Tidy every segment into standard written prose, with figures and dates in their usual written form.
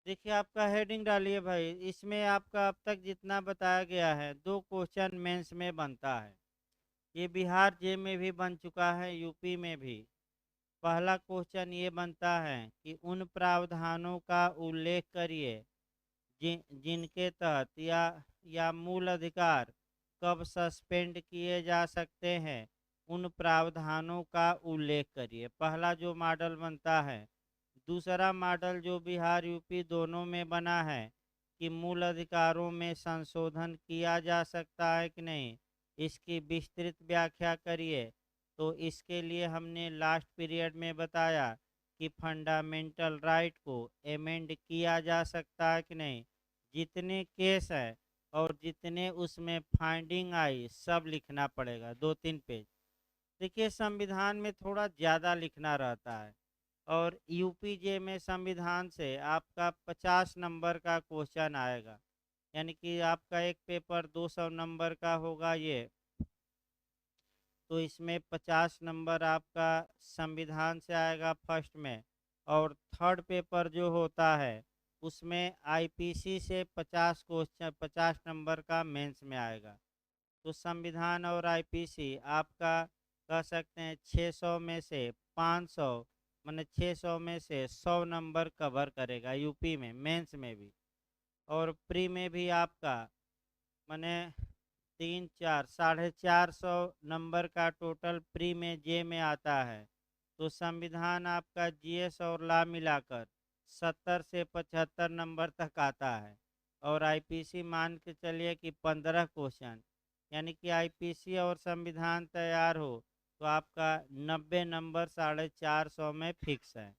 देखिए आपका हेडिंग डालिए भाई, इसमें आपका अब तक जितना बताया गया है 2 क्वेश्चन मेंस में बनता है। ये बिहार जे में भी बन चुका है, यूपी में भी। पहला क्वेश्चन ये बनता है कि उन प्रावधानों का उल्लेख करिए जिनके तहत या मूल अधिकार कब सस्पेंड किए जा सकते हैं, उन प्रावधानों का उल्लेख करिए। पहला जो मॉडल बनता है। दूसरा मॉडल जो बिहार यूपी दोनों में बना है कि मूल अधिकारों में संशोधन किया जा सकता है कि नहीं, इसकी विस्तृत व्याख्या करिए। तो इसके लिए हमने लास्ट पीरियड में बताया कि फंडामेंटल राइट को एमेंड किया जा सकता है कि नहीं। जितने केस है और जितने उसमें फाइंडिंग आई सब लिखना पड़ेगा, 2-3 पेज। देखिए संविधान में थोड़ा ज़्यादा लिखना रहता है, और यूपीजे में संविधान से आपका 50 नंबर का क्वेश्चन आएगा। यानी कि आपका एक पेपर 200 नंबर का होगा ये, तो इसमें 50 नंबर आपका संविधान से आएगा फर्स्ट में। और थर्ड पेपर जो होता है उसमें आईपीसी से 50 क्वेश्चन 50 नंबर का मेंस में आएगा। तो संविधान और आईपीसी आपका कह सकते हैं 600 में से 500, माने 600 में से 100 नंबर कवर करेगा यूपी में मेंस में भी। और प्री में भी आपका माने 3-4 450 नंबर का टोटल प्री में जे में आता है। तो संविधान आपका जीएस और लॉ मिलाकर 70 से 75 नंबर तक आता है। और आईपीसी मान के चलिए कि 15 क्वेश्चन, यानी कि आईपीसी और संविधान तैयार हो तो आपका 90 नंबर 450 में फिक्स है।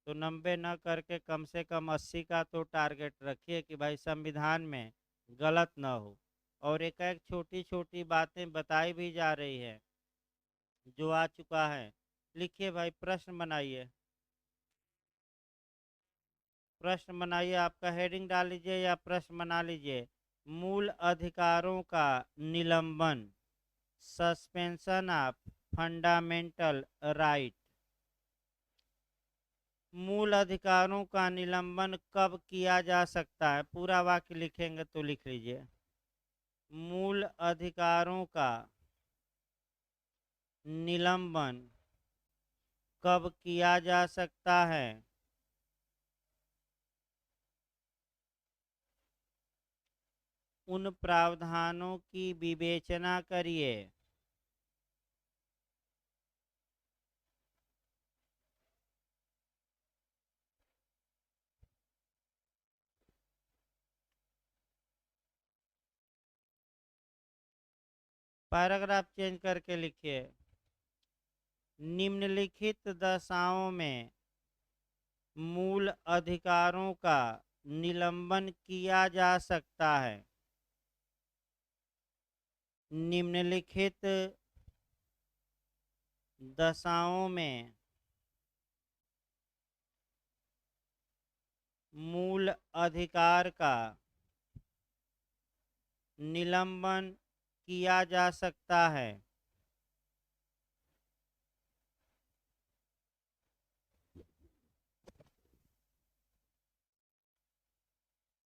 तो 90 न करके कम से कम 80 का तो टारगेट रखिए कि भाई संविधान में गलत न हो। और एक एक छोटी छोटी बातें बताई भी जा रही है जो आ चुका है। लिखिए भाई, प्रश्न बनाइए। प्रश्न बनाइए, आपका हेडिंग डाल लीजिए या प्रश्न बना लीजिए। मूल अधिकारों का निलंबन, सस्पेंशन ऑफ फंडामेंटल राइट। मूल अधिकारों का निलंबन कब किया जा सकता है? पूरा वाक्य लिखेंगे तो लिख लीजिए। मूल अधिकारों का निलंबन कब किया जा सकता है? उन प्रावधानों की विवेचना करिए पैराग्राफ चेंज करके लिखिए। निम्नलिखित दशाओं में मूल अधिकारों का निलंबन किया जा सकता है। निम्नलिखित दशाओं में मूल अधिकार का निलंबन किया जा सकता है।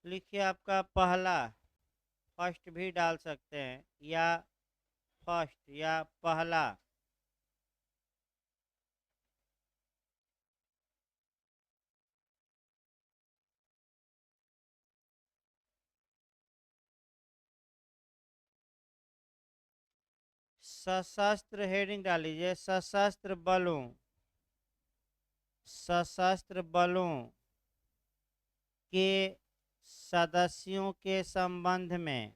लिखिए आपका पहला, फर्स्ट भी डाल सकते हैं, या फर्स्ट या पहला। सशस्त्र हेडिंग डालीजिए। सशस्त्र बलों के सदस्यों के संबंध में,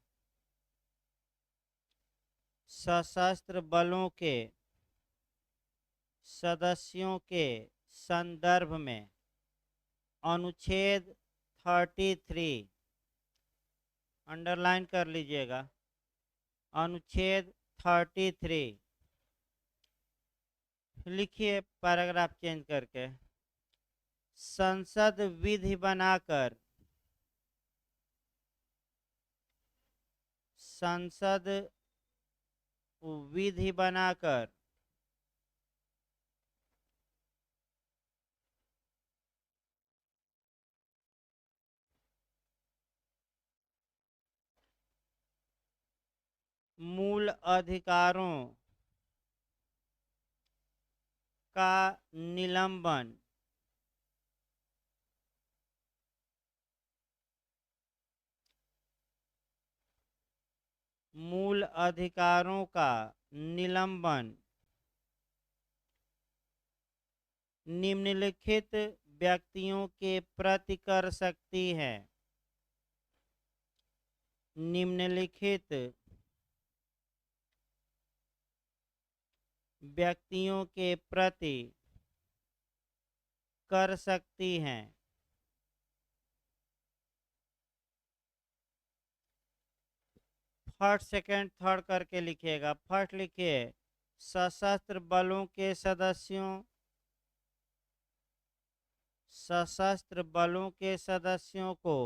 सशस्त्र बलों के सदस्यों के संदर्भ में अनुच्छेद 33, अंडरलाइन कर लीजिएगा, अनुच्छेद 33। लिखिए पैराग्राफ चेंज करके। संसद विधि बनाकर, संसद विधि बनाकर मूल अधिकारों का निलंबन, मूल अधिकारों का निलंबन निम्नलिखित व्यक्तियों के प्रति कर सकती है। निम्नलिखित व्यक्तियों के प्रति कर सकती हैं। फर्स्ट सेकंड थर्ड करके लिखिएगा। फर्स्ट लिखिए सशस्त्र बलों के सदस्यों, सशस्त्र बलों के सदस्यों को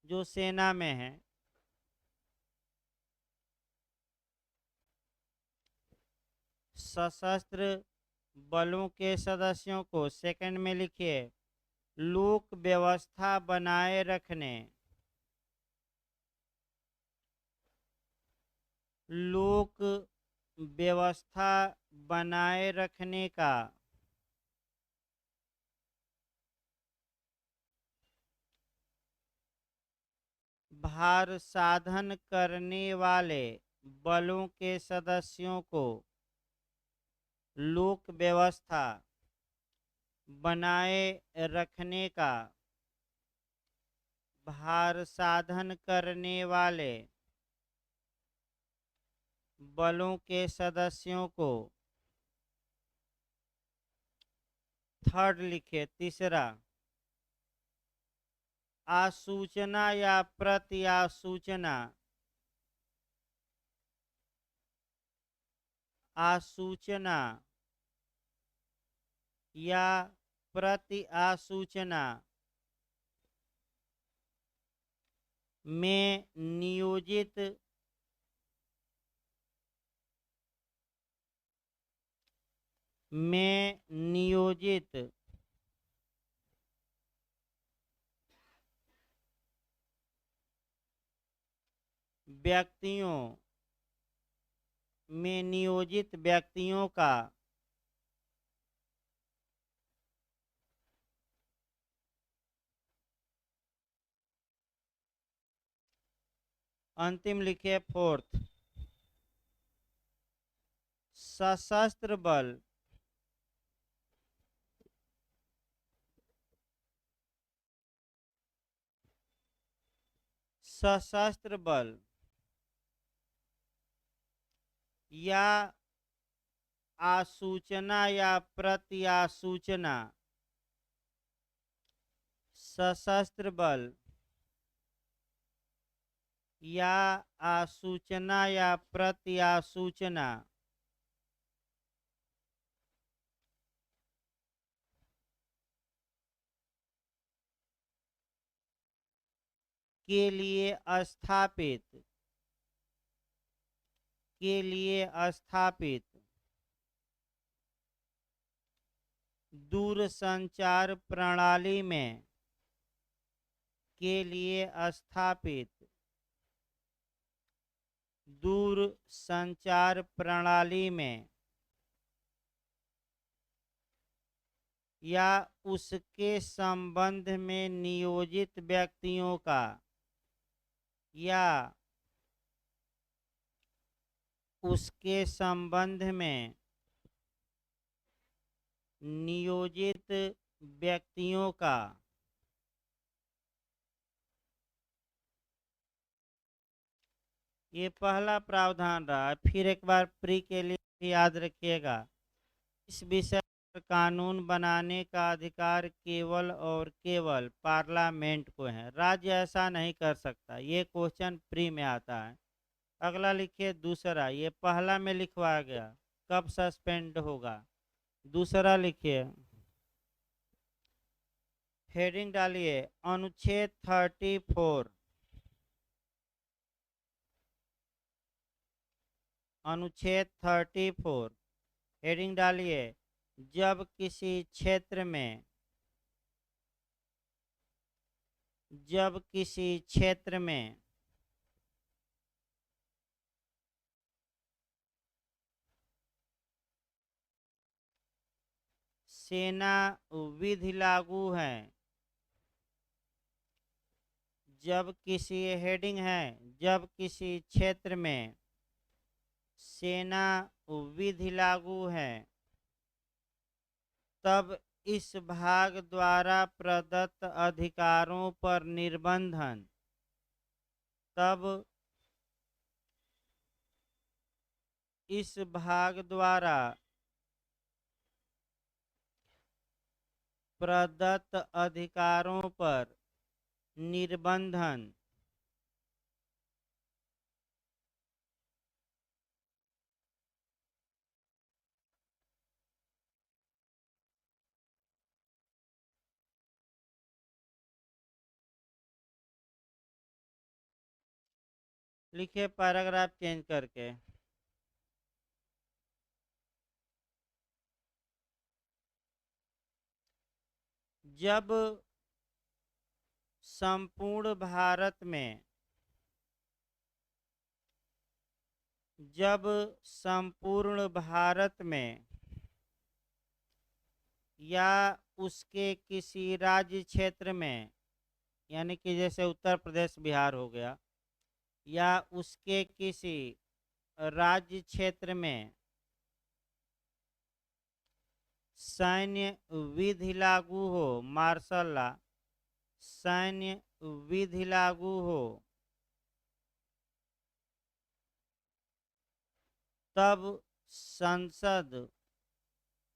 जो सेना में है, सशस्त्र बलों के सदस्यों को सेकंड में लिखिए लोक व्यवस्था बनाए रखने, लोक व्यवस्था बनाए रखने का भार साधन करने वाले बलों के सदस्यों को लोक व्यवस्था बनाए रखने का भार साधन करने वाले बलों के सदस्यों को थर्ड लिखे तीसरा आसूचना या प्रति आसूचना, आसूचना या प्रति आसूचना में नियोजित व्यक्तियों का अंतिम लिखे फोर्थ सशस्त्र बल सशस्त्र बल या आसूचना या प्रति आसूचना, सशस्त्र बल या आसूचना या प्रति आसूचना के लिए स्थापित दूरसंचार प्रणाली में दूरसंचार प्रणाली में या उसके संबंध में नियोजित व्यक्तियों का या उसके संबंध में नियोजित व्यक्तियों का ये पहला प्रावधान रहा। फिर एक बार प्री के लिए याद रखिएगा इस विषय पर कानून बनाने का अधिकार केवल और केवल पार्लियामेंट को है, राज्य ऐसा नहीं कर सकता। ये क्वेश्चन प्री में आता है। अगला लिखिए दूसरा, ये पहला में लिखवाया गया कब सस्पेंड होगा। दूसरा लिखिए हेडिंग डालिए अनुच्छेद 34, अनुच्छेद 34 हेडिंग डालिए जब किसी क्षेत्र में सेना विधि लागू है। जब किसी हेडिंग है, जब किसी क्षेत्र में सेना विधि लागू है, तब इस भाग द्वारा प्रदत्त अधिकारों पर निर्बंधन, तब इस भाग द्वारा प्रदत्त अधिकारों पर निर्बंधन लिखे पैराग्राफ चेंज करके। जब संपूर्ण भारत में, जब संपूर्ण भारत में या उसके किसी राज्य क्षेत्र में, यानी कि जैसे उत्तर प्रदेश बिहार हो गया, या उसके किसी राज्य क्षेत्र में सैन्य विधि लागू हो, मार्शल लॉ, सैन्य विधि लागू हो, तब संसद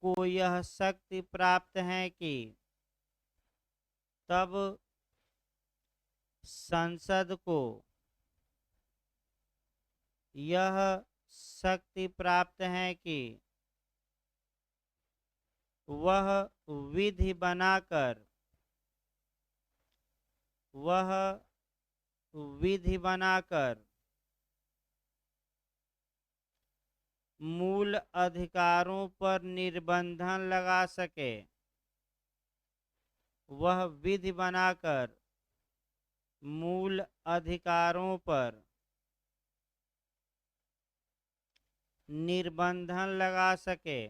को यह शक्ति प्राप्त है कि, तब संसद को यह शक्ति प्राप्त है कि वह विधि बनाकर, वह विधि बनाकर मूल अधिकारों पर निर्बंधन लगा सके, वह विधि बनाकर मूल अधिकारों पर निर्बंधन लगा सके,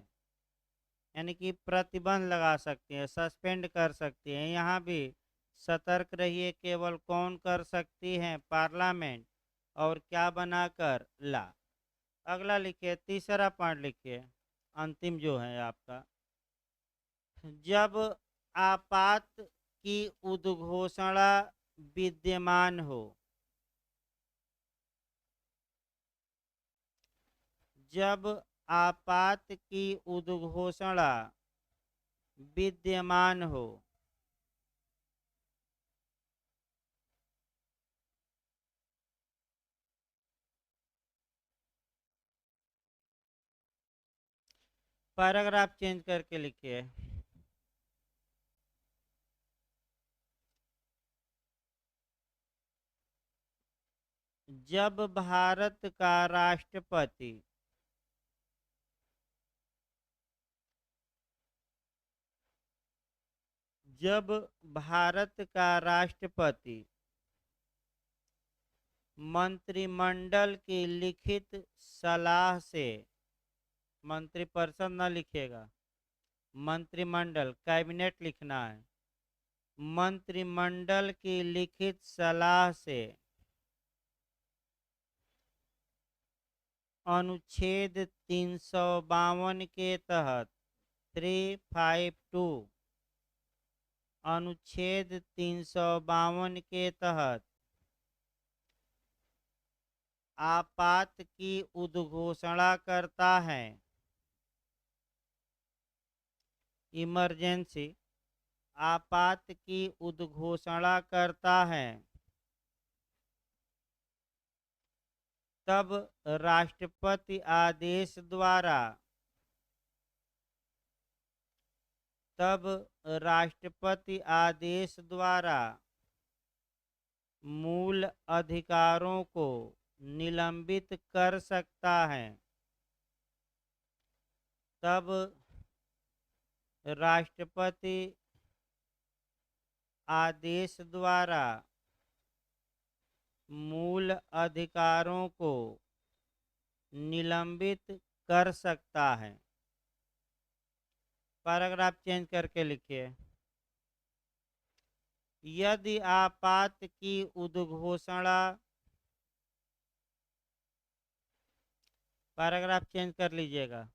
यानी कि प्रतिबंध लगा सकती है, सस्पेंड कर सकती है। यहाँ भी सतर्क रहिए, केवल कौन कर सकती है? पार्लियामेंट। और क्या बनाकर? ला। अगला लिखिए, तीसरा पॉइंट लिखिए, अंतिम जो है आपका। जब आपात की उद्घोषणा विद्यमान हो, जब आपात की उद्घोषणा विद्यमान हो, पैराग्राफ चेंज करके लिखिए। जब भारत का राष्ट्रपति जब भारत का राष्ट्रपति मंत्रिमंडल की लिखित सलाह से, मंत्रिपरिषद न लिखेगा, मंत्रिमंडल, कैबिनेट लिखना है, मंत्रिमंडल की लिखित सलाह से अनुच्छेद 352 के तहत 352, अनुच्छेद 352 के तहत आपात की उद्घोषणा करता है, इमरजेंसी, आपात की उद्घोषणा करता है, तब राष्ट्रपति आदेश द्वारा, तब राष्ट्रपति आदेश द्वारा मूल अधिकारों को निलंबित कर सकता है, तब राष्ट्रपति आदेश द्वारा मूल अधिकारों को निलंबित कर सकता है। पैराग्राफ चेंज करके लिखिए। यदि आपात की उद्घोषणा, पैराग्राफ चेंज कर लीजिएगा।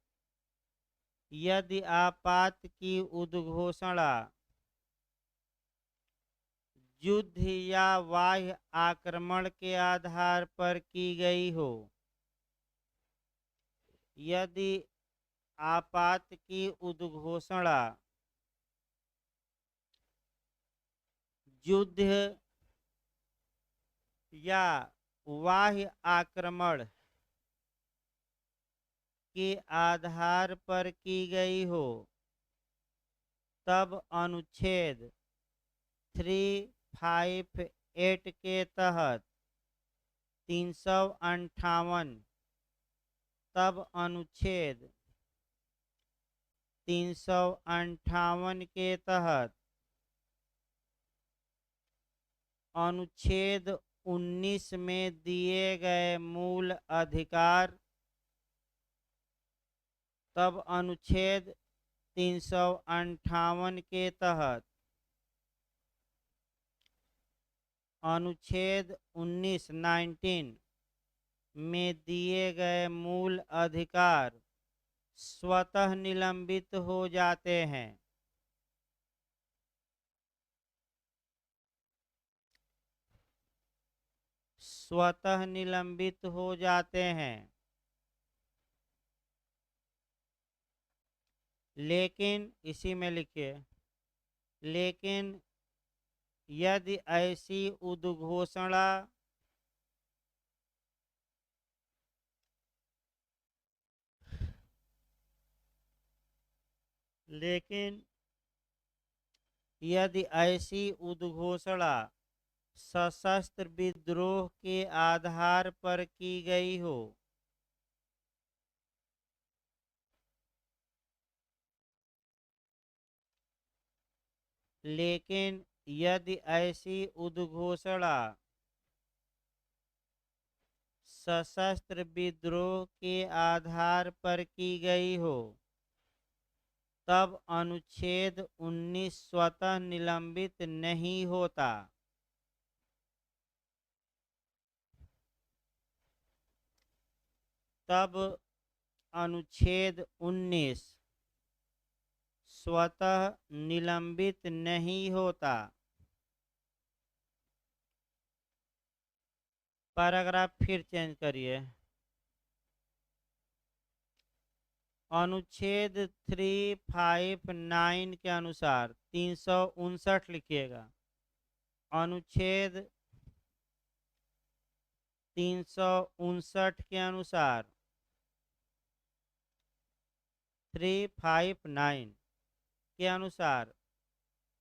यदि आपात की उद्घोषणा युद्ध या बाह्य आक्रमण के आधार पर की गई हो, यदि आपात की उद्घोषणा युद्ध या बाह्य आक्रमण के आधार पर की गई हो, तब अनुच्छेद 358 के तहत 358, तब अनुच्छेद 358 के तहत अनुच्छेद 19 में दिए गए मूल अधिकार, तब अनुच्छेद 358 के तहत अनुच्छेद 19 में दिए गए मूल अधिकार स्वतः निलंबित हो जाते हैं। स्वतः निलंबित हो जाते हैं। लेकिन इसी में लिखिए, लेकिन यदि ऐसी उद्घोषणा लेकिन यदि ऐसी उद्घोषणा सशस्त्र विद्रोह के आधार पर की गई हो, लेकिन यदि ऐसी उद्घोषणा सशस्त्र विद्रोह के आधार पर की गई हो, तब अनुच्छेद 19 स्वतः निलंबित नहीं होता। तब अनुच्छेद 19 स्वतः निलंबित नहीं होता। पैराग्राफ फिर चेंज करिए। अनुच्छेद 359 के अनुसार 359 लिखिएगा। अनुच्छेद 359 के अनुसार 359 के अनुसार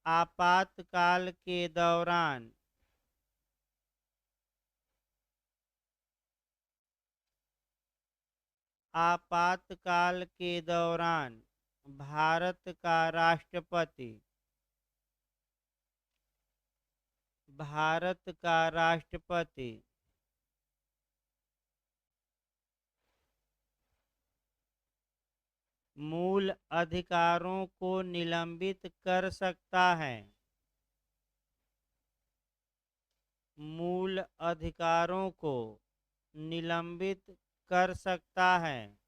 आपातकाल के दौरान आपातकाल के दौरान भारत का राष्ट्रपति मूल अधिकारों को निलंबित कर सकता है। मूल अधिकारों को निलंबित कर सकता है।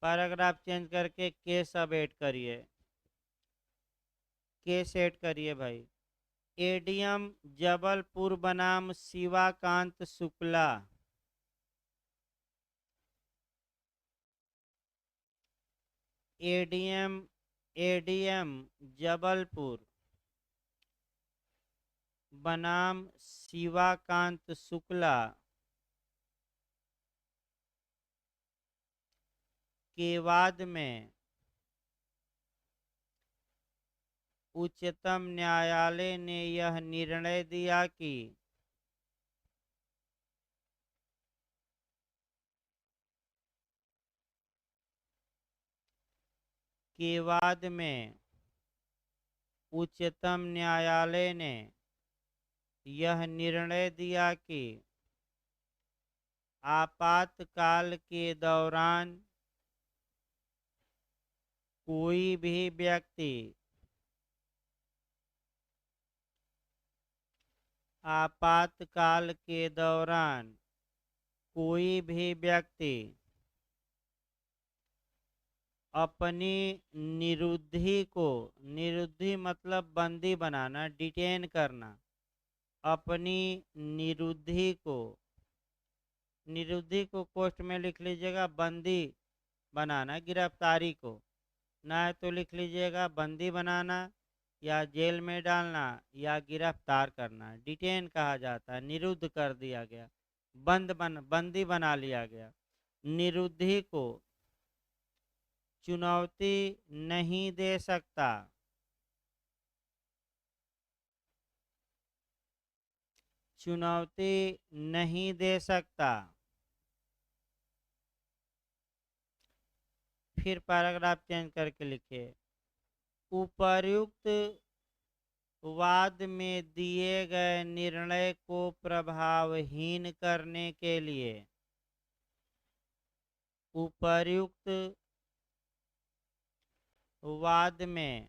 पैराग्राफ चेंज करके के सब ऐड करिए। के सेट करिए भाई। एडीएम जबलपुर बनाम शिवाकांत शुक्ला। एडीएम जबलपुर बनाम शिवाकांत शुक्ला के बाद में उच्चतम न्यायालय ने यह निर्णय दिया कि उच्चतम न्यायालय ने यह निर्णय दिया कि आपातकाल के दौरान कोई भी व्यक्ति आपातकाल के दौरान कोई भी व्यक्ति अपनी निरुद्धि मतलब बंदी बनाना, डिटेन करना, अपनी निरुद्धि को कोष्ठ में लिख लीजिएगा, बंदी बनाना, गिरफ्तारी को ना है तो लिख लीजिएगा बंदी बनाना या जेल में डालना या गिरफ्तार करना, डिटेन कहा जाता है, निरुद्ध कर दिया गया, बंदी बना लिया गया। निरुद्धि को चुनौती नहीं दे सकता, चुनौती नहीं दे सकता। फिर पैराग्राफ चेंज करके लिखिए, उपर्युक्त वाद में दिए गए निर्णय को प्रभावहीन करने के लिए उपर्युक्त वाद में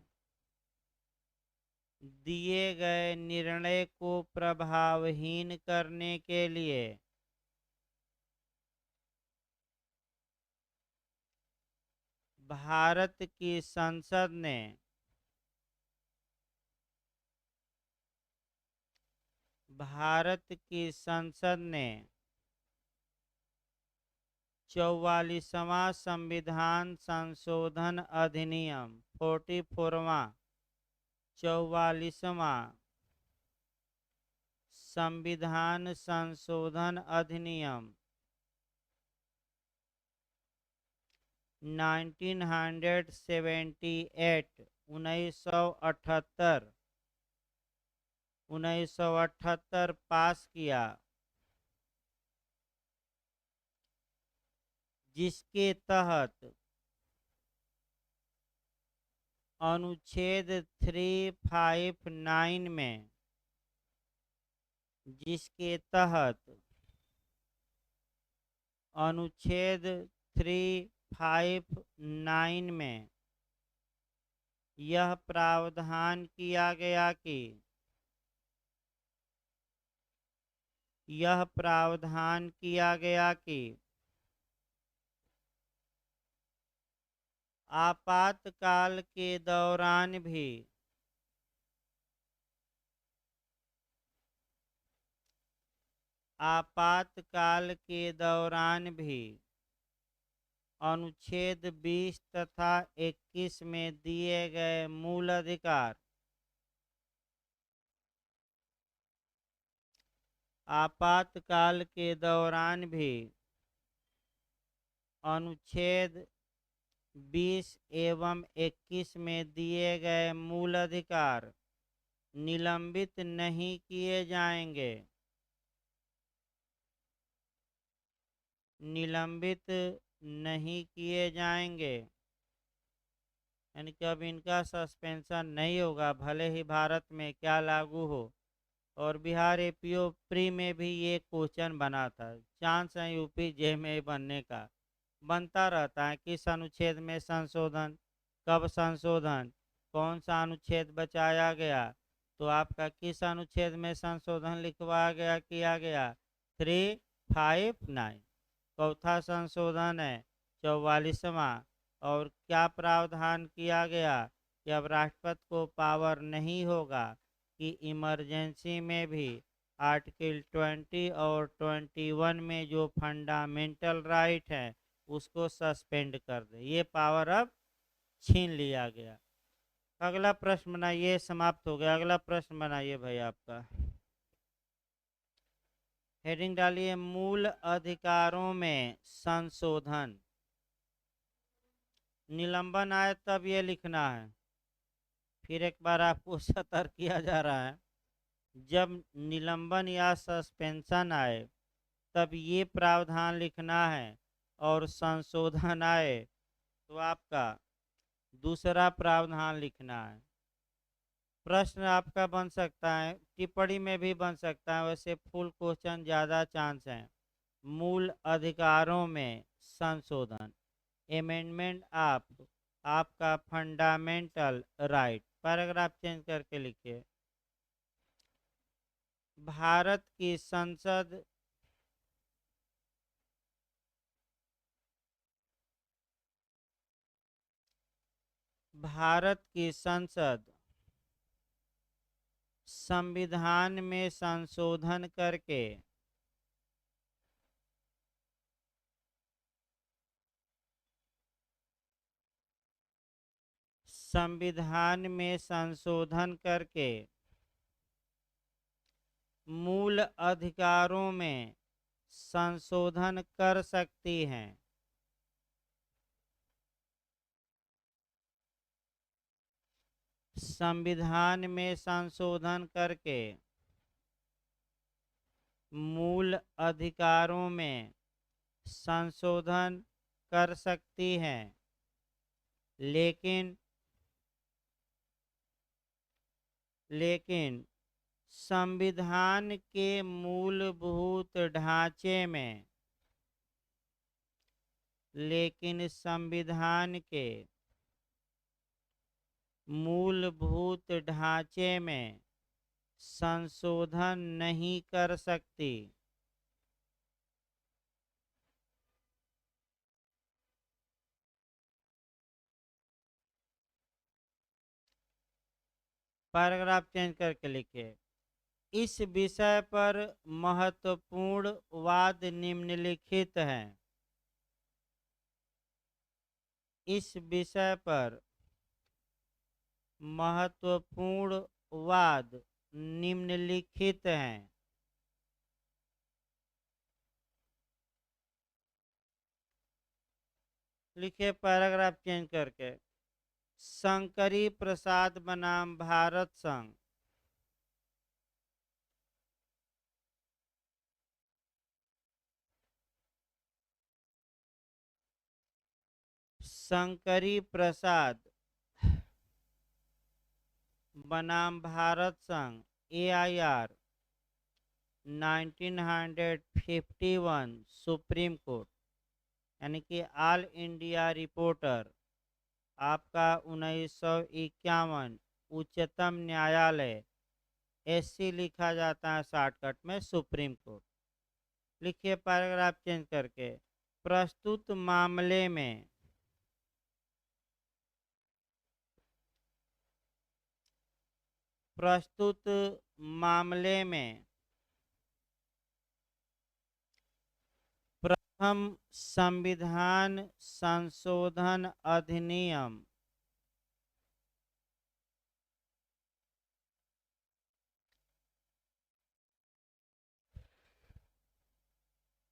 दिए गए निर्णय को प्रभावहीन करने के लिए भारत की संसद ने भारत की संसद ने 44वां संविधान संशोधन अधिनियम 44वां 44वां संविधान संशोधन अधिनियम 1978 1978 पास किया, जिसके तहत अनुच्छेद 359 में जिसके तहत अनुच्छेद 359 में यह प्रावधान किया गया कि आपातकाल के दौरान भी अनुच्छेद 20 तथा 21 में दिए गए मूल अधिकार आपातकाल के दौरान भी अनुच्छेद 20 एवं 21 में दिए गए मूल अधिकार निलंबित नहीं किए जाएंगे, यानी कि अब इनका सस्पेंशन नहीं होगा, भले ही भारत में क्या लागू हो। और बिहार एपीओ प्री में भी ये क्वेश्चन बना था, चांस है यूपी जे में बनने का, बनता रहता है। किस अनुच्छेद में संशोधन, कब संशोधन, कौन सा अनुच्छेद बचाया गया, तो आपका किस अनुच्छेद में संशोधन लिखवाया गया, किया गया 359। चौथा संशोधन है 44वां, और क्या प्रावधान किया गया कि अब राष्ट्रपति को पावर नहीं होगा कि इमरजेंसी में भी आर्टिकल 20 और 21 में जो फंडामेंटल राइट है उसको सस्पेंड कर दे, ये पावर अब छीन लिया गया। अगला प्रश्न बनाइए, समाप्त हो गया। अगला प्रश्न बनाइए भाई, आपका हेडिंग डालिए, मूल अधिकारों में संशोधन। निलंबन आए तब ये लिखना है, फिर एक बार आपको सतर्क किया जा रहा है, जब निलंबन या सस्पेंशन आए तब ये प्रावधान लिखना है, और संशोधन आए तो आपका दूसरा प्रावधान लिखना है। प्रश्न आपका बन सकता है, टिप्पणी में भी बन सकता है, वैसे फुल क्वेश्चन ज़्यादा चांस है। मूल अधिकारों में संशोधन, अमेंडमेंट ऑफ आपका फंडामेंटल राइट। पैराग्राफ चेंज करके लिखिए। भारत की संसद भारत की संसद संविधान में संशोधन करके संविधान में संशोधन करके मूल अधिकारों में संशोधन कर सकती हैं। संविधान में संशोधन करके मूल अधिकारों में संशोधन कर सकती हैं, लेकिन संविधान के मूलभूत ढांचे में लेकिन संविधान के मूलभूत ढांचे में संशोधन नहीं कर सकती। पैराग्राफ चेंज करके लिखिए। इस विषय पर महत्वपूर्ण वाद निम्नलिखित हैं। इस विषय पर महत्वपूर्ण वाद निम्नलिखित हैं। लिखिए पैराग्राफ चेंज करके। शंकरी प्रसाद बनाम भारत संघ। शंकरी प्रसाद बनाम भारत संघ AIR 1951 सुप्रीम कोर्ट, यानी कि ऑल इंडिया रिपोर्टर आपका 1951 उच्चतम न्यायालय, SC लिखा जाता है शॉर्टकट में सुप्रीम कोर्ट। लिखिए पैराग्राफ चेंज करके। प्रस्तुत मामले में प्रथम संविधान संशोधन अधिनियम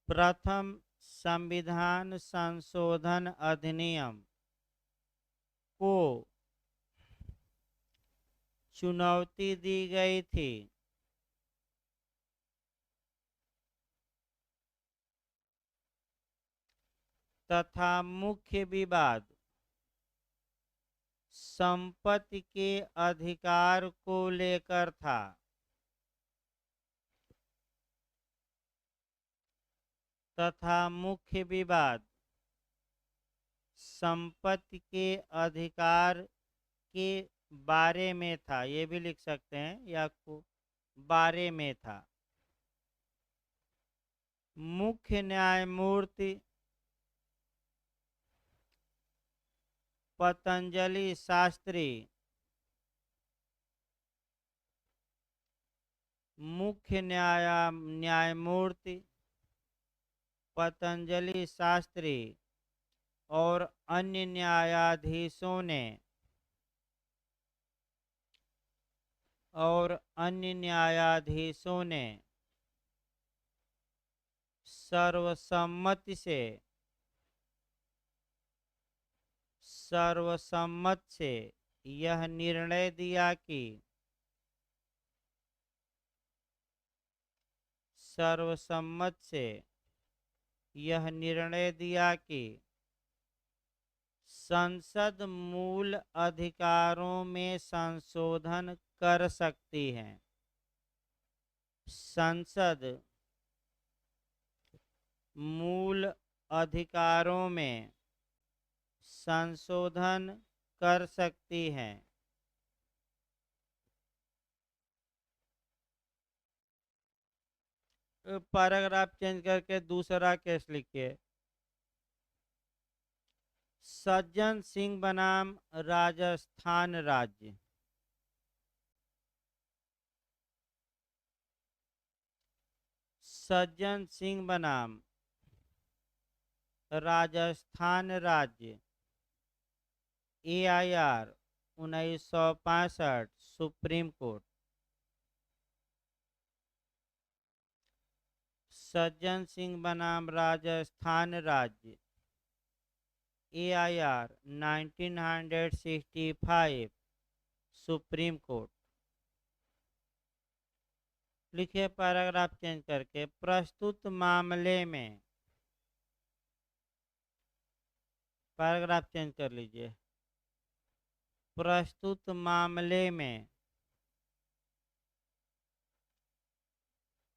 प्रथम संविधान संशोधन अधिनियम को चुनौती दी गई थी। तथा मुख्य विवाद संपत्ति के अधिकार को लेकर था। तथा मुख्य विवाद संपत्ति के अधिकार के बारे में था। ये भी लिख सकते हैं, या को बारे में था। मुख्य न्यायमूर्ति पतंजलि शास्त्री न्यायमूर्ति पतंजलि शास्त्री और अन्य न्यायाधीशों ने सर्वसम्मत से यह निर्णय दिया कि संसद मूल अधिकारों में संशोधन कर सकती है। संसद मूल अधिकारों में संशोधन कर सकती है। पैराग्राफ चेंज करके दूसरा केस लिखिए। सज्जन सिंह बनाम राजस्थान राज्य। सज्जन सिंह बनाम राजस्थान राज्य AIR 1965 supreme court. Sajjan Singh बनाम राजस्थान राज्य AIR 1965 सुप्रीम कोर्ट। लिखिए पैराग्राफ चेंज करके। प्रस्तुत मामले में, पैराग्राफ चेंज कर लीजिए। प्रस्तुत मामले में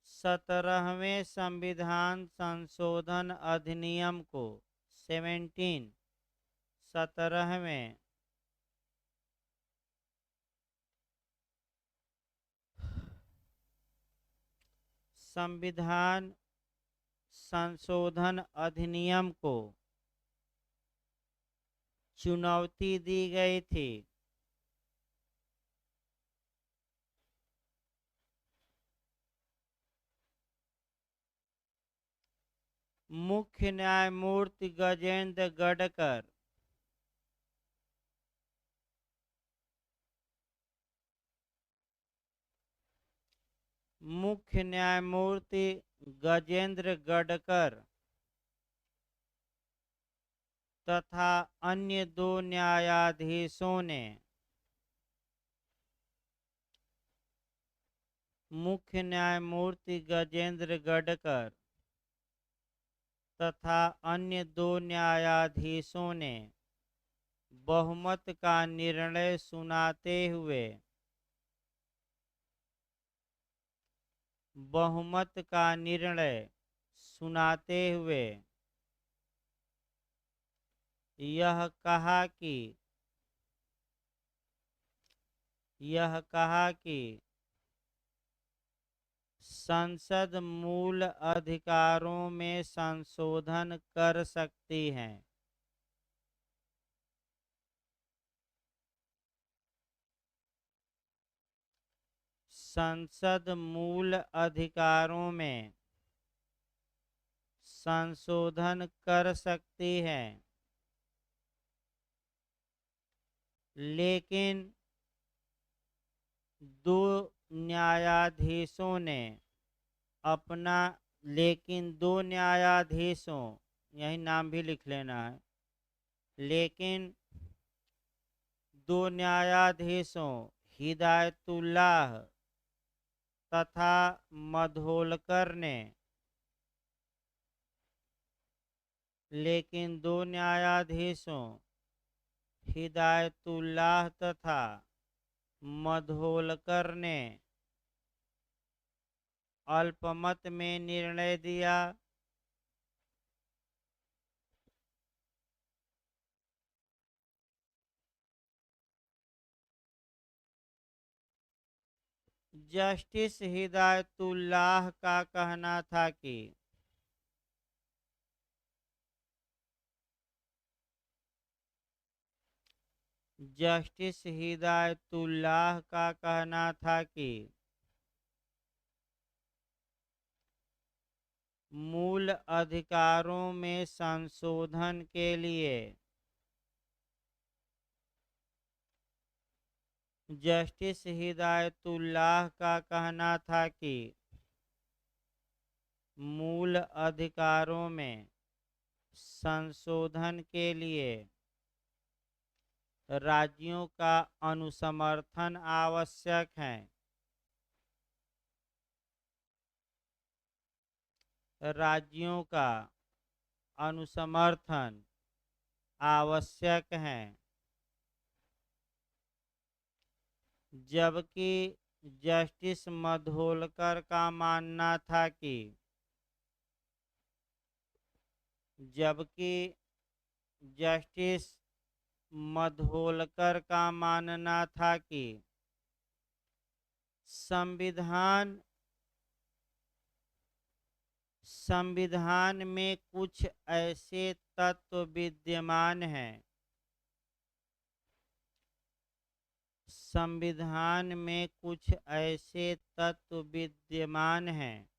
17वें संविधान संशोधन अधिनियम को 17वें संविधान संशोधन अधिनियम को चुनौती दी गई थी। मुख्य न्यायमूर्ति गजेंद्र गडकर मुख्य न्यायमूर्ति गजेंद्र गडकर तथा अन्य दो न्यायाधीशों ने मुख्य न्यायमूर्ति गजेंद्र गडकर तथा अन्य दो न्यायाधीशों ने बहुमत का निर्णय सुनाते हुए यह कहा कि संसद मूल अधिकारों में संशोधन कर सकती है। संसद मूल अधिकारों में संशोधन कर सकती है, लेकिन दो न्यायाधीशों ने यही नाम भी लिख लेना है, लेकिन दो न्यायाधीशों हिदायतुल्लाह तथा मधोलकर ने अल्पमत में निर्णय दिया जस्टिस हिदायतुल्लाह का कहना था कि मूल अधिकारों में संशोधन के लिए मूल अधिकारों में संशोधन के लिए राज्यों का अनुसमर्थन आवश्यक है। राज्यों का अनुसमर्थन आवश्यक है, जबकि जस्टिस मधोलकर का मानना था कि जबकि जस्टिस मधोलकर का मानना था कि संविधान संविधान में कुछ ऐसे तत्व विद्यमान हैं संविधान में कुछ ऐसे तत्व विद्यमान हैं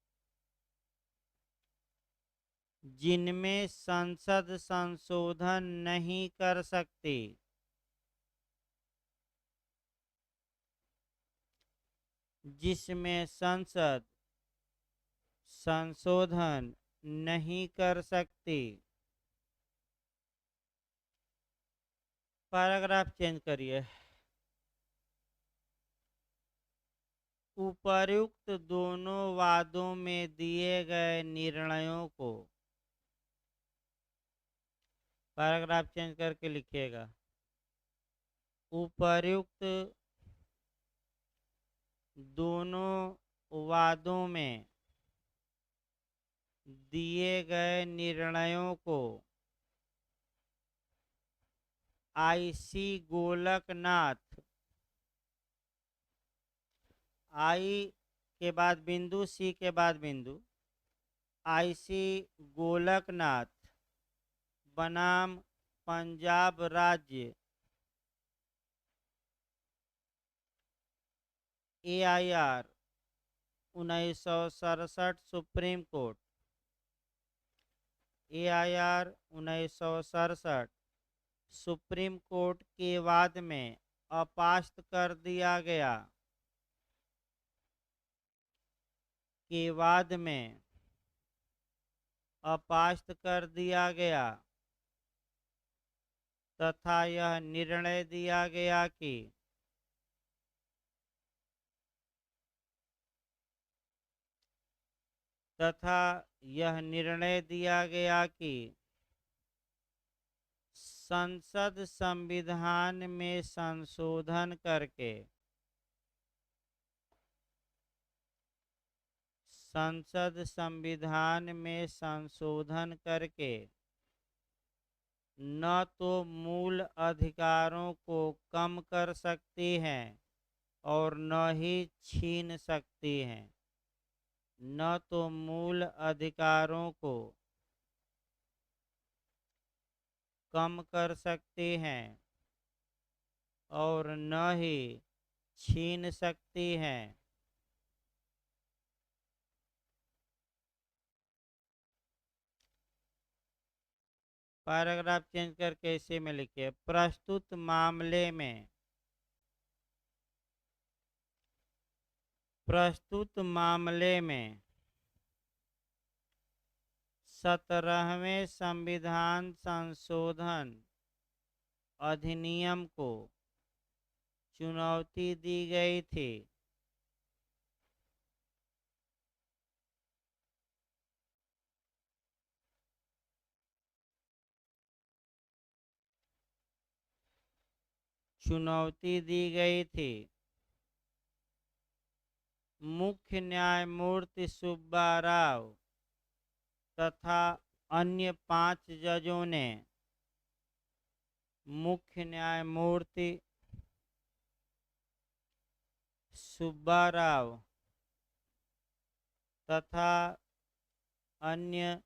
जिनमें संसद संशोधन नहीं कर सकती जिसमें संसद संशोधन नहीं कर सकती। पैराग्राफ चेंज करिए। उपर्युक्त दोनों वादों में दिए गए निर्णयों को पैराग्राफ चेंज करके लिखिएगा। उपर्युक्त दोनों वादों में दिए गए निर्णयों को आईसी गोलकनाथ आई के बाद बिंदु सी के बाद बिंदु आईसी गोलकनाथ बनाम पंजाब राज्य AIR 1967 supreme court AIR 1967 supreme court के वाद में अपास्त कर दिया गया के वाद में अपास्त कर दिया गया तथा यह निर्णय दिया गया कि संसद संविधान में संशोधन करके न तो मूल अधिकारों को कम कर सकती हैं और न ही छीन सकती हैं। न तो मूल अधिकारों को कम कर सकती हैं और न ही छीन सकती हैं। पैराग्राफ चेंज करके इसी में लिखिए। प्रस्तुत मामले में 17वें संविधान संशोधन अधिनियम को चुनौती दी गई थी। मुख्य न्यायमूर्ति सुब्बा राव तथा अन्य 5 जजों ने मुख्य न्यायमूर्ति सुब्बा राव तथा अन्य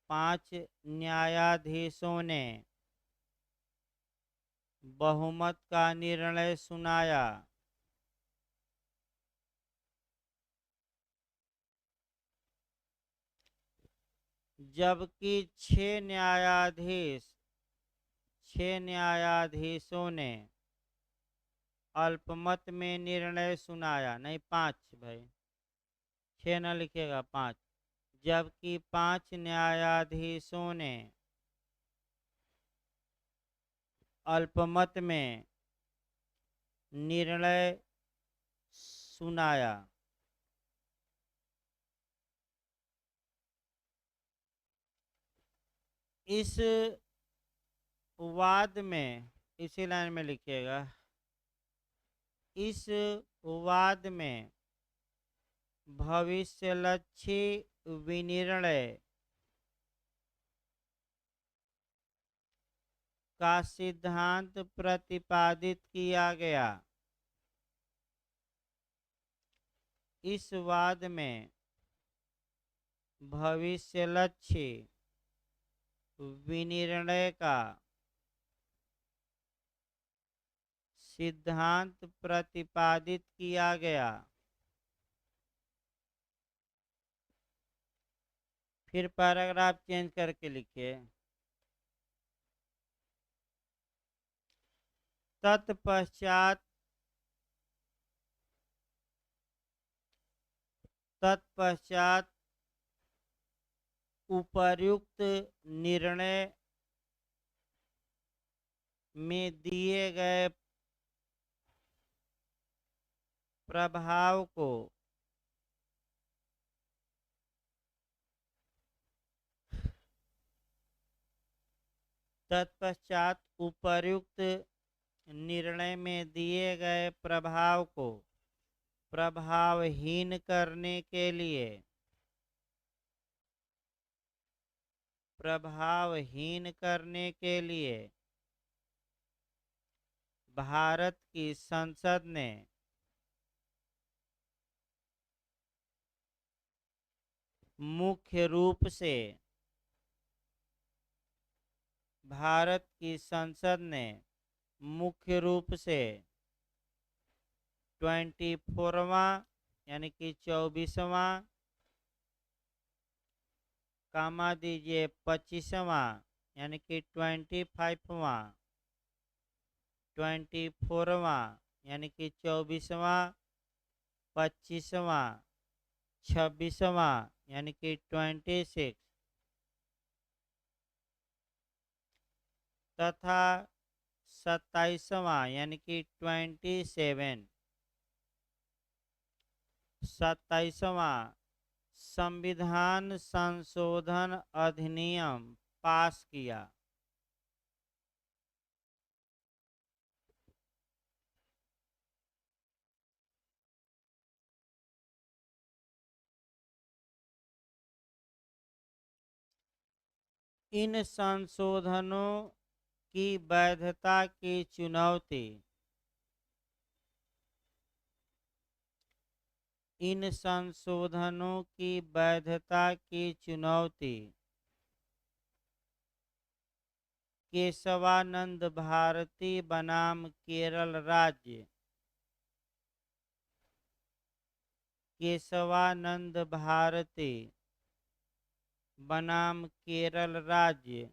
5 न्यायाधीशों ने बहुमत का निर्णय सुनाया। जबकि 6 न्यायाधीशों ने अल्पमत में निर्णय सुनाया। नहीं 5 भाई, 6 न लिखिएगा 5। जबकि 5 न्यायाधीशों ने अल्पमत में निर्णय सुनाया। इस वाद में इसी लाइन में लिखिएगा। इस वाद में भविष्यलक्षी विनिर्णय का सिद्धांत प्रतिपादित किया गया। इस वाद में भविष्य लक्ष्य विनिर्णय का सिद्धांत प्रतिपादित किया गया। फिर पैराग्राफ चेंज करके लिखिए। तत्पश्चात उपर्युक्त निर्णय में दिए गए प्रभाव को तत्पश्चात उपर्युक्त निर्णय में दिए गए प्रभाव को प्रभावहीन करने के लिए भारत की संसद ने मुख्य रूप से भारत की संसद ने मुख्य रूप से 24वां यानी कि 24वां कामा दीजिए 25वां यानी कि 25वां 24वां यानी कि 24वां 25वां 26वां यानी कि 26 तथा 27वां यानी कि 27वां संविधान संशोधन अधिनियम पास किया। इन संशोधनों की वैधता की चुनौती इन संशोधनों की वैधता की चुनौती केशवानंद भारती बनाम केरल राज्य केशवानंद भारती बनाम केरल राज्य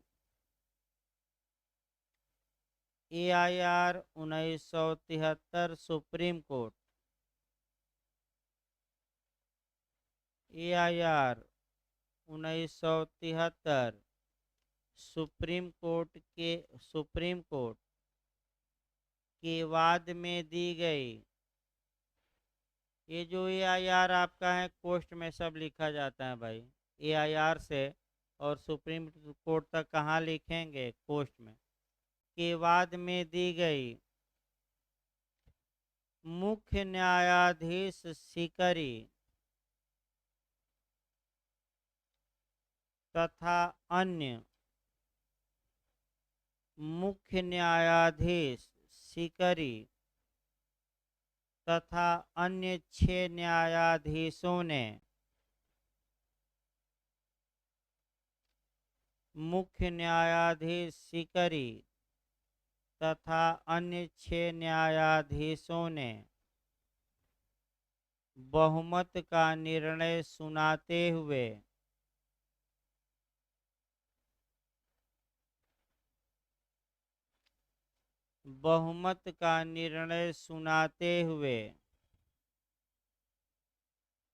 AIR 1973 supreme court AIR 1973 supreme court के वाद में दी गई। ये जो AIR आपका है कोर्ट में सब लिखा जाता है भाई। AIR से और सुप्रीम कोर्ट तक कहाँ लिखेंगे? कोर्ट में। के वाद में दी गई मुख्य न्यायाधीश सीकरी तथा अन्य मुख्य न्यायाधीश सीकरी तथा अन्य 6 न्यायाधीशों ने मुख्य न्यायाधीश सीकरी तथा अन्य 6 न्यायाधीशों ने बहुमत का निर्णय सुनाते हुए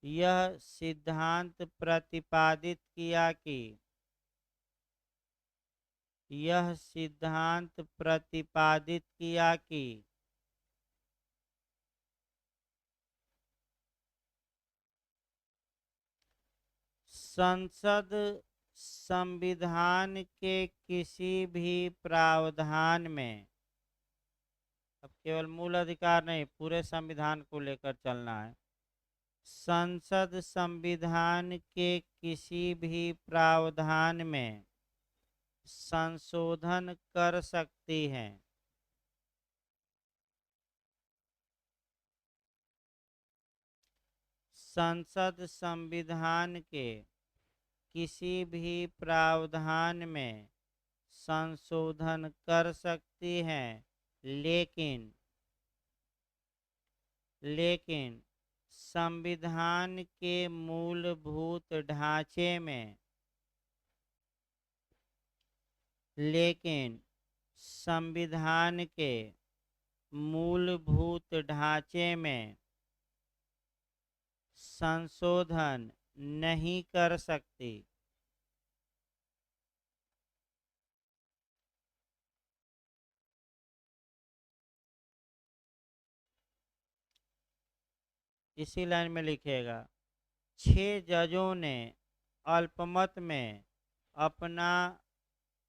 यह सिद्धांत प्रतिपादित किया कि संसद संविधान के किसी भी प्रावधान में, अब केवल मूल अधिकार नहीं पूरे संविधान को लेकर चलना है, संसद संविधान के किसी भी प्रावधान में संशोधन कर सकती है। संसद संविधान के किसी भी प्रावधान में संशोधन कर सकती है, लेकिन संविधान के मूलभूत ढांचे में संविधान के मूलभूत ढांचे में संशोधन नहीं कर सकती। इसी लाइन में लिखेगा, 6 जजों ने अल्पमत में अपना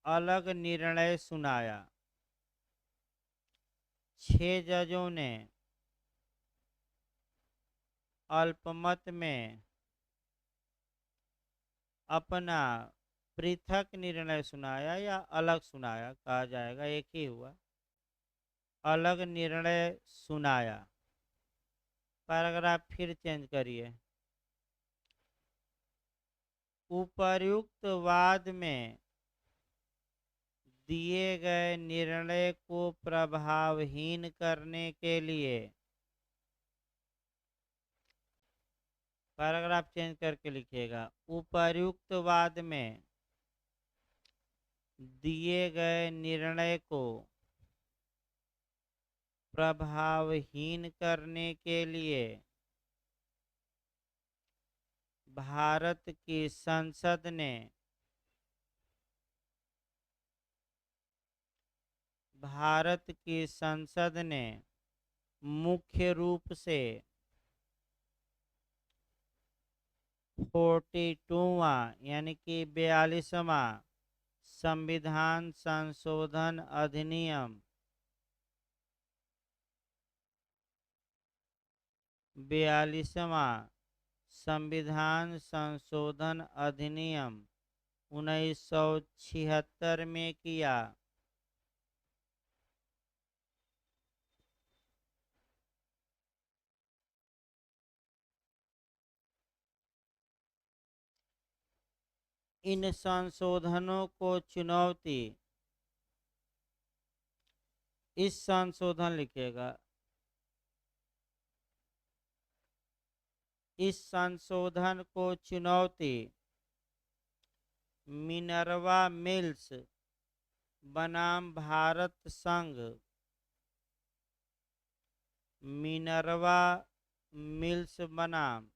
अलग निर्णय सुनाया। 6 जजों ने अल्पमत में अपना पृथक निर्णय सुनाया या अलग सुनाया कहा जाएगा, एक ही हुआ, अलग निर्णय सुनाया। पैराग्राफ फिर चेंज करिए। उपर्युक्त वाद में दिए गए निर्णय को प्रभावहीन करने के लिए, पैराग्राफ चेंज करके लिखिएगा, उपर्युक्त वाद में दिए गए निर्णय को प्रभावहीन करने के लिए भारत की संसद ने मुख्य रूप से 42वां यानी कि 42वां संविधान संशोधन अधिनियम 42वां संविधान संशोधन अधिनियम 1976 में किया। इन संशोधनों को चुनौती, इस संशोधन लिखेगा, इस संशोधन को चुनौती मिनर्वा मिल्स बनाम भारत संघ, मिनर्वा मिल्स बनाम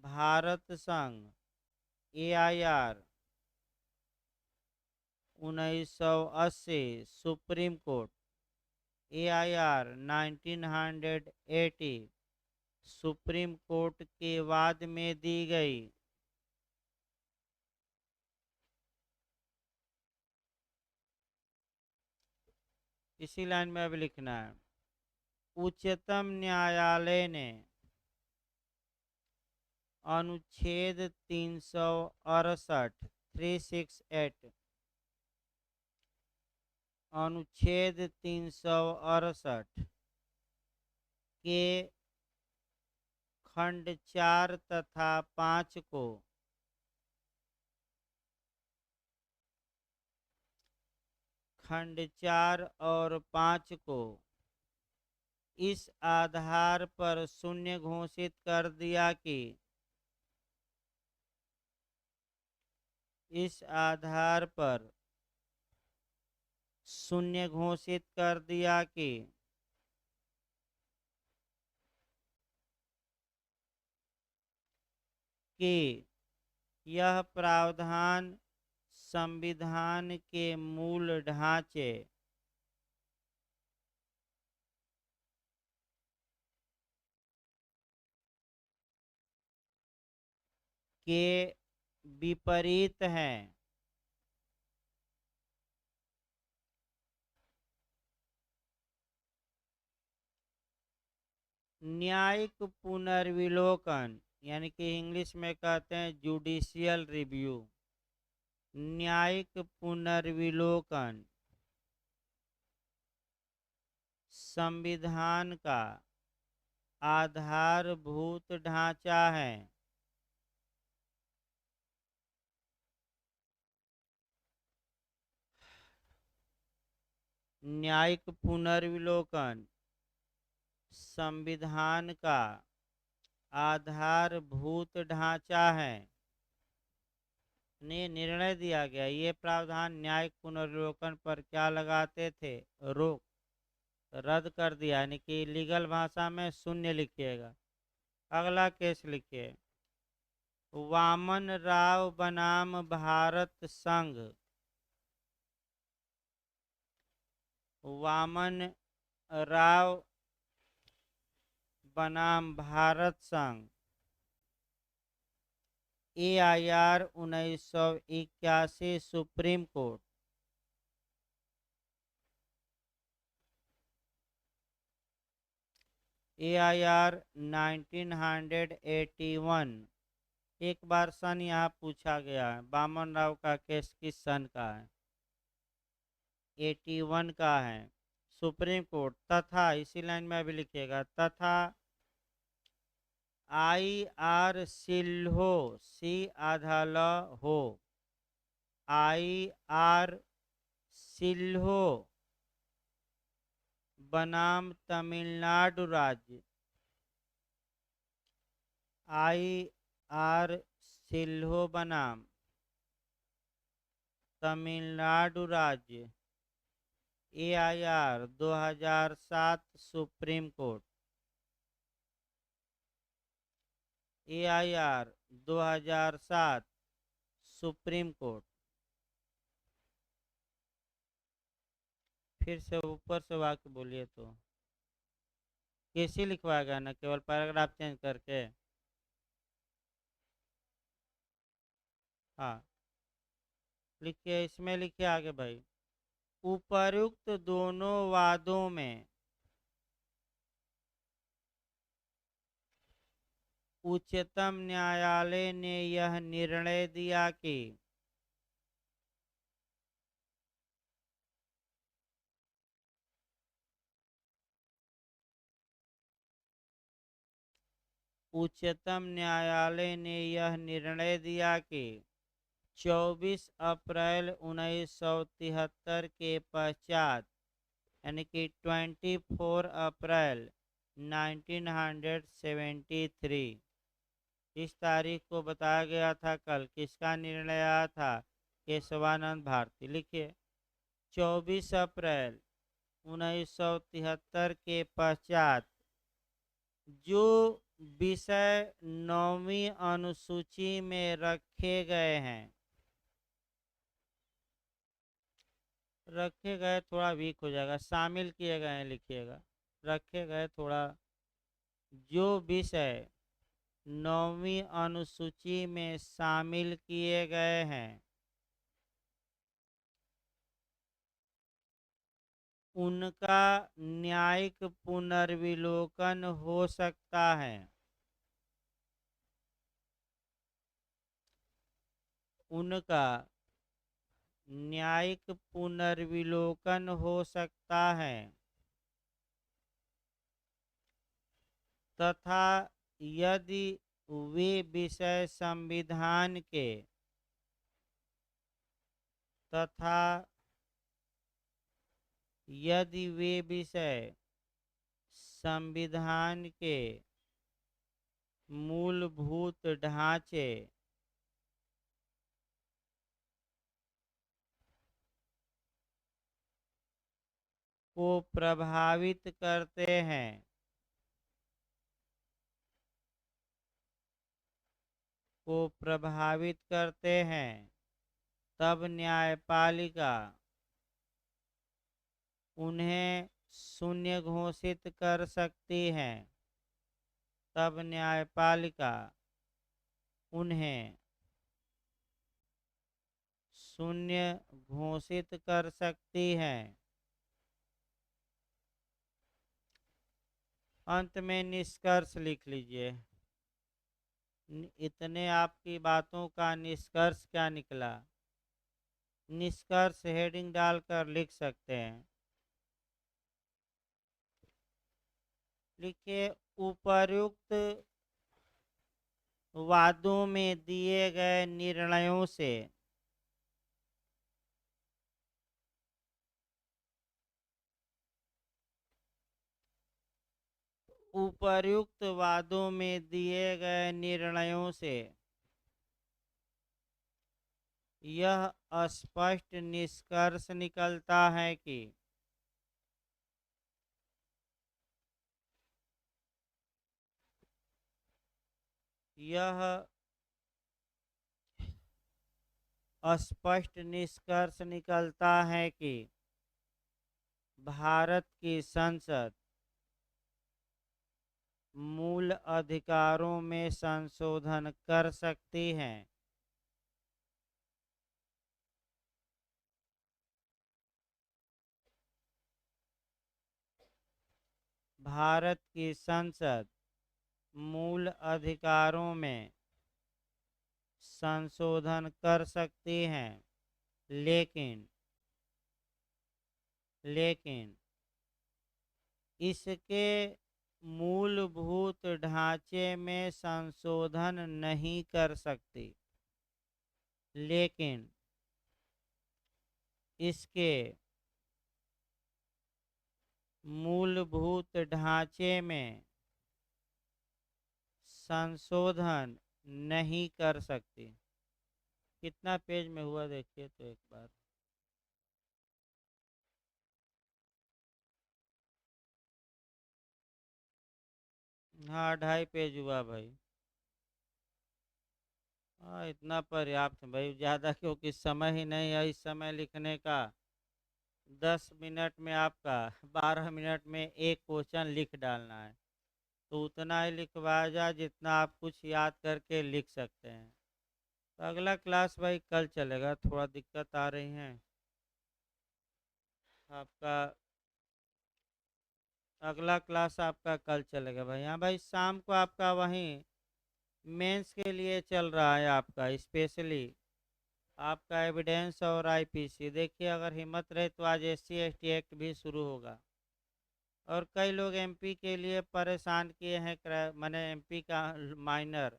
भारत संघ AIR 1980 supreme court, AIR 1980 supreme court के वाद में दी गई। इसी लाइन में अब लिखना है, उच्चतम न्यायालय ने अनुच्छेद 368 अनुच्छेद 368 के खंड 4 तथा 5 को खंड 4 और 5 को इस आधार पर शून्य घोषित कर दिया कि इस आधार पर शून्य घोषित कर दिया कि यह प्रावधान संविधान के मूल ढांचे के विपरीत हैं। न्यायिक पुनर्विलोकन यानी कि इंग्लिश में कहते हैं जुडिशियल रिव्यू, न्यायिक पुनर्विलोकन संविधान का आधारभूत ढांचा है। न्यायिक पुनर्विलोकन संविधान का आधारभूत ढांचा है। ने निर्णय दिया गया ये प्रावधान न्यायिक पुनर्विलोकन पर क्या लगाते थे, रोक, रद्द कर दिया, यानी कि लीगल भाषा में शून्य लिखिएगा। अगला केस लिखिए, वामन राव बनाम भारत संघ। वामन राव बनाम भारत संघ, AIR 1981 सुप्रीम कोर्ट। AIR 1981। एक बार सन यहाँ पूछा गया है। वामन राव का केस किस सन का है? 81 का है। सुप्रीम कोर्ट तथा, इसी लाइन में अभी लिखिएगा, तथा IR सिल्हो, सी आधा ल हो, IR सिल्हो बनाम तमिलनाडु राज्य। IR सिल्हो बनाम तमिलनाडु राज्य। AIR 2007 supreme court. AIR 2007 supreme court. फिर से ऊपर से वाक्य बोलिए तो कैसे लिखवाएगा ना, केवल पैराग्राफ चेंज करके। हाँ लिखिए, इसमें लिखिए आगे भाई। उपर्युक्त दोनों वादों में उच्चतम न्यायालय ने यह निर्णय दिया कि उच्चतम न्यायालय ने यह निर्णय दिया कि 24 अप्रैल 1973 के पश्चात, यानी कि 24 अप्रैल 1973, इस तारीख को बताया गया था कल, किसका निर्णय आया था? केशवानंद भारती। लिखिए, 24 अप्रैल 1973 के पश्चात जो विषय 9वीं अनुसूची में रखे गए हैं, रखे गए थोड़ा वीक हो जाएगा, शामिल किए गए हैं लिखिएगा। रखे गए थोड़ा, जो विषय 9वीं अनुसूची में शामिल किए गए हैं उनका न्यायिक पुनर्विलोकन हो सकता है। उनका न्यायिक पुनर्विलोकन हो सकता है तथा यदि वे विषय संविधान के तथा यदि वे विषय संविधान के मूलभूत ढांचे को प्रभावित करते हैं, तब न्यायपालिका उन्हें शून्य घोषित कर सकती है। तब न्यायपालिका उन्हें शून्य घोषित कर सकती है। अंत में निष्कर्ष लिख लीजिए। इतने आपकी बातों का निष्कर्ष क्या निकला? निष्कर्ष हेडिंग डालकर लिख सकते हैं। लिखिए, उपर्युक्त वादों में दिए गए निर्णयों से उपर्युक्त वादों में दिए गए निर्णयों से यह स्पष्ट निष्कर्ष निकलता है कि यह स्पष्ट निष्कर्ष निकलता है कि भारत की संसद मूल अधिकारों में संशोधन कर सकती है। भारत की संसद मूल अधिकारों में संशोधन कर सकती है, लेकिन इसके मूलभूत ढांचे में संशोधन नहीं कर सकती। लेकिन इसके मूलभूत ढांचे में संशोधन नहीं कर सकती। कितना पेज में हुआ देखिए तो एक बार। हाँ, 2.5 पेज हुआ भाई। हाँ, इतना पर्याप्त है भाई, ज़्यादा क्योंकि समय ही नहीं है इस समय लिखने का। 10 मिनट में आपका 12 मिनट में एक क्वेश्चन लिख डालना है, तो उतना ही लिखवाया जाए जितना आप कुछ याद करके लिख सकते हैं। तो अगला क्लास भाई कल चलेगा, थोड़ा दिक्कत आ रही है आपका। अगला क्लास आपका कल चलेगा भाई। हाँ भाई, शाम को आपका वहीं मेंस के लिए चल रहा है आपका स्पेशली आपका एविडेंस और आईपीसी। देखिए, अगर हिम्मत रहे तो आज SC/ST एक्ट भी शुरू होगा। और कई लोग एमपी के लिए परेशान किए हैं, मैंने एमपी का माइनर।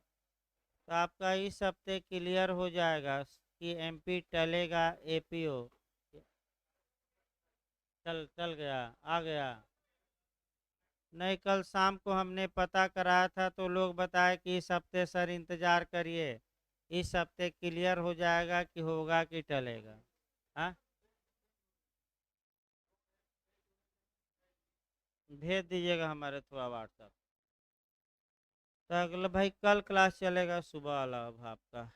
तो आपका इस हफ्ते क्लियर हो जाएगा कि एमपी टलेगा, एपीओ चल गया, आ गया। नहीं, कल शाम को हमने पता कराया था तो लोग बताए कि इस हफ्ते सर इंतजार करिए, इस हफ्ते क्लियर हो जाएगा कि होगा कि टलेगा। हाँ, भेज दीजिएगा हमारे थ्रू व्हाट्सएप। तो अगला भाई कल क्लास चलेगा सुबह वाला अब आपका।